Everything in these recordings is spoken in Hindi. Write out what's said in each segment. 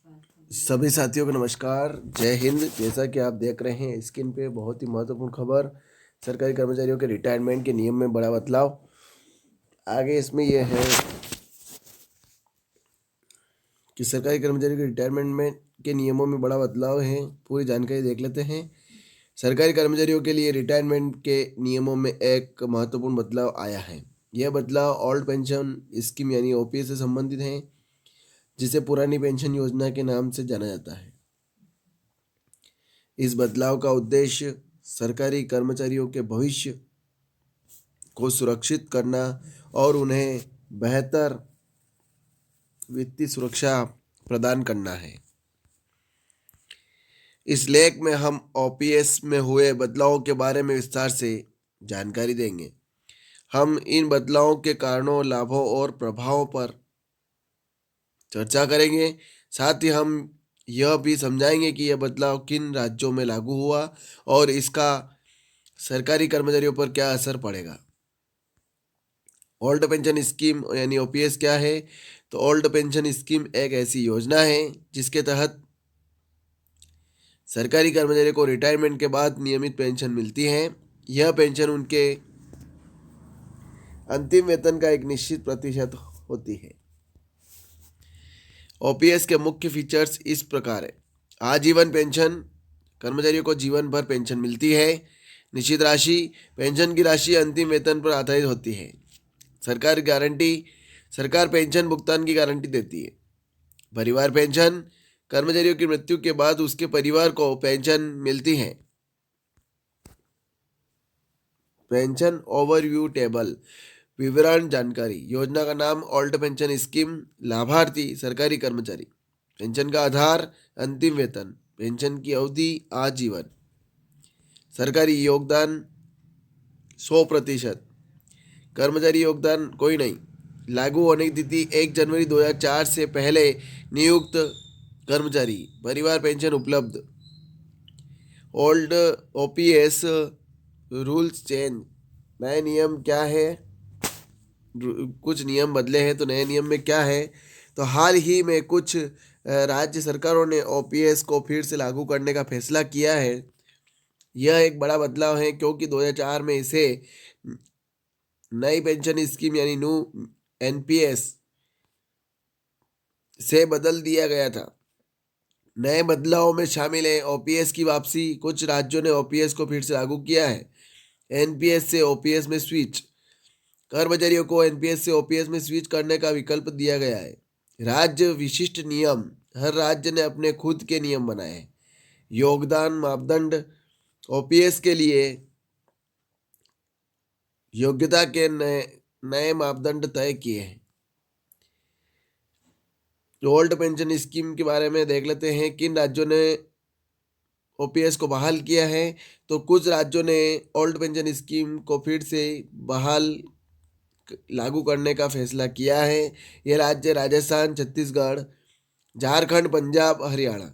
सभी साथियों को नमस्कार, जय हिंद। जैसा कि आप देख रहे हैं स्क्रीन पे, बहुत ही महत्वपूर्ण खबर, सरकारी कर्मचारियों के रिटायरमेंट के नियम में बड़ा बदलाव। आगे इसमें यह है कि सरकारी कर्मचारियों के रिटायरमेंट में के नियमों में बड़ा बदलाव है। पूरी जानकारी देख लेते हैं। सरकारी कर्मचारियों के लिए रिटायरमेंट के नियमों में एक महत्वपूर्ण बदलाव आया है। यह बदलाव ओल्ड पेंशन स्कीम यानी ओपीएस से संबंधित है, जिसे पुरानी पेंशन योजना के नाम से जाना जाता है। इस बदलाव का उद्देश्य सरकारी कर्मचारियों के भविष्य को सुरक्षित करना और उन्हें बेहतर वित्तीय सुरक्षा प्रदान करना है। इस लेख में हम ओपीएस में हुए बदलावों के बारे में विस्तार से जानकारी देंगे। हम इन बदलावों के कारणों, लाभों और प्रभावों पर चर्चा करेंगे। साथ ही हम यह भी समझाएंगे कि यह बदलाव किन राज्यों में लागू हुआ और इसका सरकारी कर्मचारियों पर क्या असर पड़ेगा। ओल्ड पेंशन स्कीम यानी ओपीएस क्या है? तो ओल्ड पेंशन स्कीम एक ऐसी योजना है जिसके तहत सरकारी कर्मचारियों को रिटायरमेंट के बाद नियमित पेंशन मिलती है। यह पेंशन उनके अंतिम वेतन का एक निश्चित प्रतिशत होती है। ओपीएस के मुख्य फीचर्स इस प्रकार है। आजीवन पेंशन, कर्मचारियों को जीवन भर पेंशन मिलती है। निश्चित राशि, पेंशन की राशि अंतिम वेतन पर आधारित होती है। सरकार गारंटी, सरकार पेंशन भुगतान की गारंटी देती है। परिवार पेंशन, कर्मचारियों की मृत्यु के बाद उसके परिवार को पेंशन मिलती है। पेंशन ओवरव्यू टेबल, विवरण जानकारी। योजना का नाम ओल्ड पेंशन स्कीम। लाभार्थी सरकारी कर्मचारी। पेंशन का आधार अंतिम वेतन। पेंशन की अवधि आजीवन। सरकारी योगदान 100%। कर्मचारी योगदान कोई नहीं। लागू होने की तिथि 1 जनवरी 2004 से पहले नियुक्त कर्मचारी। परिवार पेंशन उपलब्ध। ओल्ड ओपीएस रूल्स चेंज, नए नियम क्या है? कुछ नियम बदले हैं, तो नए नियम में क्या है? तो हाल ही में कुछ राज्य सरकारों ने ओपीएस को फिर से लागू करने का फैसला किया है। यह एक बड़ा बदलाव है क्योंकि 2004 में इसे नई पेंशन स्कीम यानी न्यू एनपीएस से बदल दिया गया था। नए बदलावों में शामिल है ओपीएस की वापसी, कुछ राज्यों ने ओपीएस को फिर से लागू किया है। एनपीएस से ओपीएस में स्विच, कर्मचारियों को एनपीएस से ओपीएस में स्विच करने का विकल्प दिया गया है। राज्य विशिष्ट नियम, हर राज्य ने अपने खुद के नियम बनाए हैं। योगदान मापदंड, ओपीएस के लिए योग्यता के नए नए मापदंड तय किए हैं। ओल्ड पेंशन स्कीम के बारे में देख लेते हैं। किन राज्यों ने ओपीएस को बहाल किया है? तो कुछ राज्यों ने ओल्ड पेंशन स्कीम को फिर से बहाल लागू करने का फैसला किया है। ये राज्य राजस्थान, छत्तीसगढ़, झारखंड, पंजाब, हरियाणा।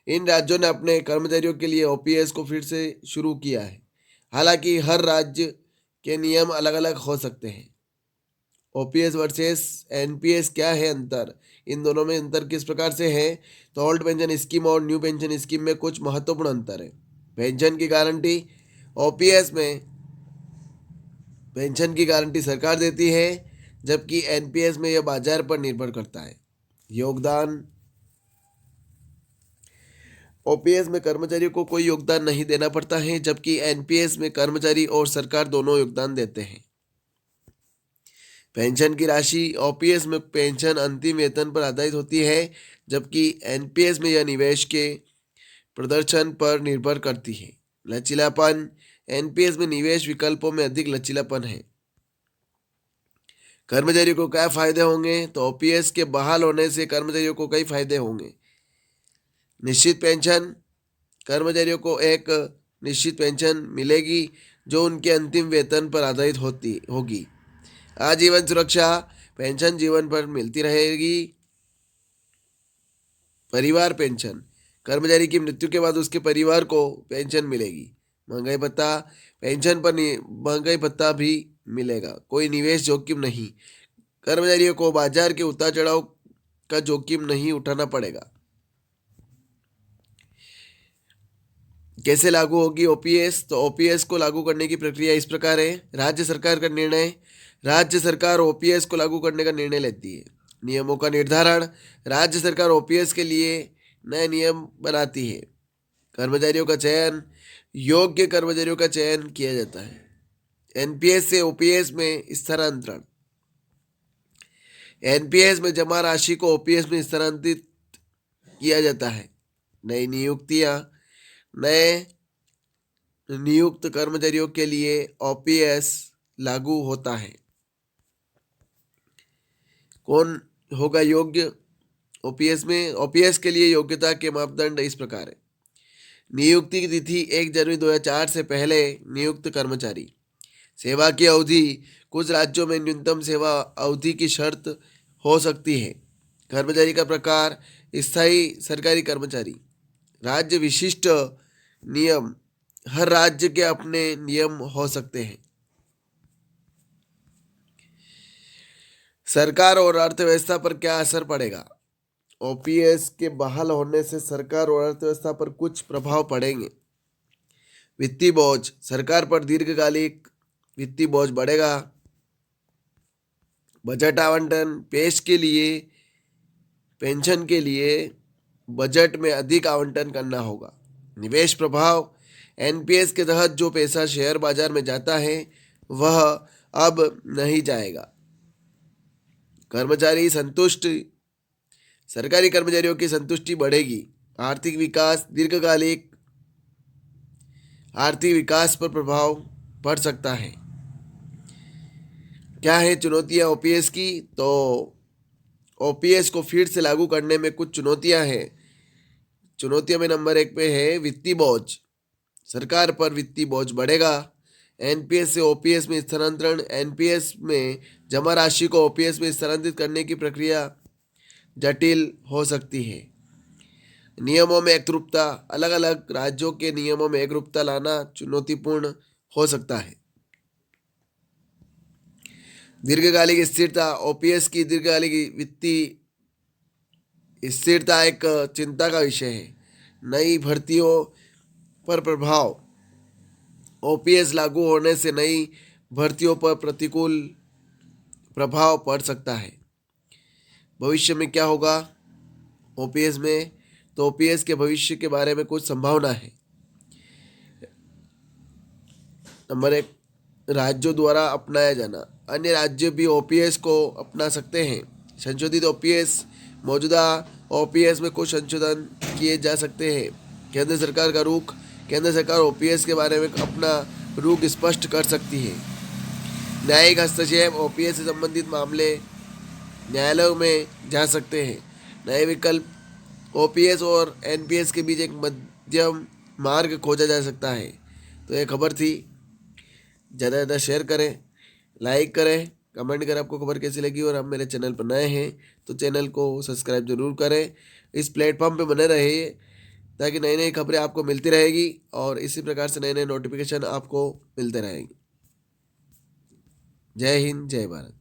इन राज्यों ने अपने कर्मचारियों के लिए ओपीएस को फिर से शुरू किया है। हालांकि हर राज्य के नियम अलग अलग हो सकते हैं। ओपीएस वर्सेस एनपीएस क्या है अंतर? इन दोनों में अंतर किस प्रकार से है? तो ओल्ड पेंशन स्कीम और न्यू पेंशन स्कीम में कुछ महत्वपूर्ण अंतर है। पेंशन की गारंटी, ओपीएस में पेंशन की गारंटी सरकार देती है, जबकि एनपीएस में यह बाजार पर निर्भर करता है। योगदान, ओपीएस में कर्मचारियों को कोई योगदान नहीं देना पड़ता है, जबकि एनपीएस में कर्मचारी और सरकार दोनों योगदान देते हैं। पेंशन की राशि, ओपीएस में पेंशन अंतिम वेतन पर आधारित होती है, जबकि एनपीएस में यह निवेश के प्रदर्शन पर निर्भर करती है। लचीलापन, एनपीएस में निवेश विकल्पों में अधिक लचीलापन है। कर्मचारियों को क्या फायदे होंगे? तो ओपीएस के बहाल होने से कर्मचारियों को कई फायदे होंगे। निश्चित पेंशन, कर्मचारियों को एक निश्चित पेंशन मिलेगी जो उनके अंतिम वेतन पर आधारित होगी। आजीवन सुरक्षा, पेंशन जीवन भर मिलती रहेगी। परिवार पेंशन, कर्मचारी की मृत्यु के बाद उसके परिवार को पेंशन मिलेगी। महंगाई भत्ता, पेंशन पर महंगाई भत्ता भी मिलेगा। कोई निवेश जोखिम नहीं, कर्मचारियों को बाजार के उतार चढ़ाव का जोखिम नहीं उठाना पड़ेगा। कैसे लागू होगी ओपीएस? तो ओपीएस को लागू करने की प्रक्रिया इस प्रकार है। राज्य सरकार का निर्णय। राज्य सरकार ओपीएस को लागू करने का निर्णय लेती है। नियमों का निर्धारण। राज्य सरकार ओपीएस के लिए नए नियम बनाती है। कर्मचारियों का चयन। योग्य कर्मचारियों का चयन किया जाता है। एनपीएस से ओपीएस में स्थानांतरण। एनपीएस में जमा राशि को ओपीएस में स्थानांतरित किया जाता है। नई नियुक्तियां। नए नियुक्त कर्मचारियों के लिए ओपीएस लागू होता है। कौन होगा योग्य ओपीएस में? ओपीएस के लिए योग्यता के मापदंड इस प्रकार है। नियुक्ति की तिथि 1 जनवरी 2004 से पहले नियुक्त कर्मचारी। सेवा की अवधि। कुछ राज्यों में न्यूनतम सेवा अवधि की शर्त हो सकती है। कर्मचारी का प्रकार। स्थायी सरकारी कर्मचारी। राज्य विशिष्ट नियम। हर राज्य के अपने नियम हो सकते हैं। सरकार और अर्थव्यवस्था पर क्या असर पड़ेगा? ओपीएस के बहाल होने से सरकार और अर्थव्यवस्था पर कुछ प्रभाव पड़ेंगे। वित्तीय बोझ। सरकार पर दीर्घकालिक वित्तीय बोझ बढ़ेगा। बजट आवंटन। पेश के लिए पेंशन के लिए बजट में अधिक आवंटन करना होगा। निवेश प्रभाव। एनपीएस के तहत जो पैसा शेयर बाजार में जाता है वह अब नहीं जाएगा। कर्मचारी संतुष्टि। सरकारी कर्मचारियों की संतुष्टि बढ़ेगी। आर्थिक विकास। दीर्घकालिक आर्थिक विकास पर प्रभाव पड़ सकता है। क्या है चुनौतियां ओपीएस की? तो ओपीएस को फिर से लागू करने में कुछ चुनौतियां हैं। चुनौतियों में नंबर 1 पे है वित्तीय बोझ। सरकार पर वित्तीय बोझ बढ़ेगा। एनपीएस से ओपीएस में स्थानांतरण। एनपीएस में जमा राशि को ओपीएस में स्थानांतरित करने की प्रक्रिया जटिल हो सकती है। नियमों में एकरूपता। अलग अलग राज्यों के नियमों में एकरूपता लाना चुनौतीपूर्ण हो सकता है। दीर्घकालिक स्थिरता। ओपीएस की दीर्घकालिक वित्तीय स्थिरता एक चिंता का विषय है। नई भर्तियों पर प्रभाव। ओपीएस लागू होने से नई भर्तियों पर प्रतिकूल प्रभाव पड़ सकता है। भविष्य में क्या होगा ओपीएस में? तो ओपीएस के भविष्य के बारे में कुछ संभावना है। नंबर 1, राज्यों द्वारा अपनाया जाना। अन्य राज्य भी ओपीएस को अपना सकते हैं। संशोधित ओपीएस। मौजूदा ओपीएस में कुछ संशोधन किए जा सकते हैं। केंद्र सरकार का रुख। केंद्र सरकार ओपीएस के बारे में अपना रुख स्पष्ट कर सकती है। न्यायिक हस्तक्षेप। ओपीएस से संबंधित मामले न्यायालयों में जा सकते हैं। नए विकल्प। ओपीएस और एनपीएस के बीच एक मध्यम मार्ग खोजा जा सकता है। तो ये खबर थी। ज़्यादा से ज़्यादा शेयर करें, लाइक करें, कमेंट करें आपको खबर कैसी लगी। और आप मेरे चैनल पर नए हैं तो चैनल को सब्सक्राइब जरूर करें। इस प्लेटफॉर्म पे बने रहिए ताकि नई नई खबरें आपको मिलती रहेगी और इसी प्रकार से नए नए नोटिफिकेशन आपको मिलते रहेंगे। जय हिंद, जय भारत।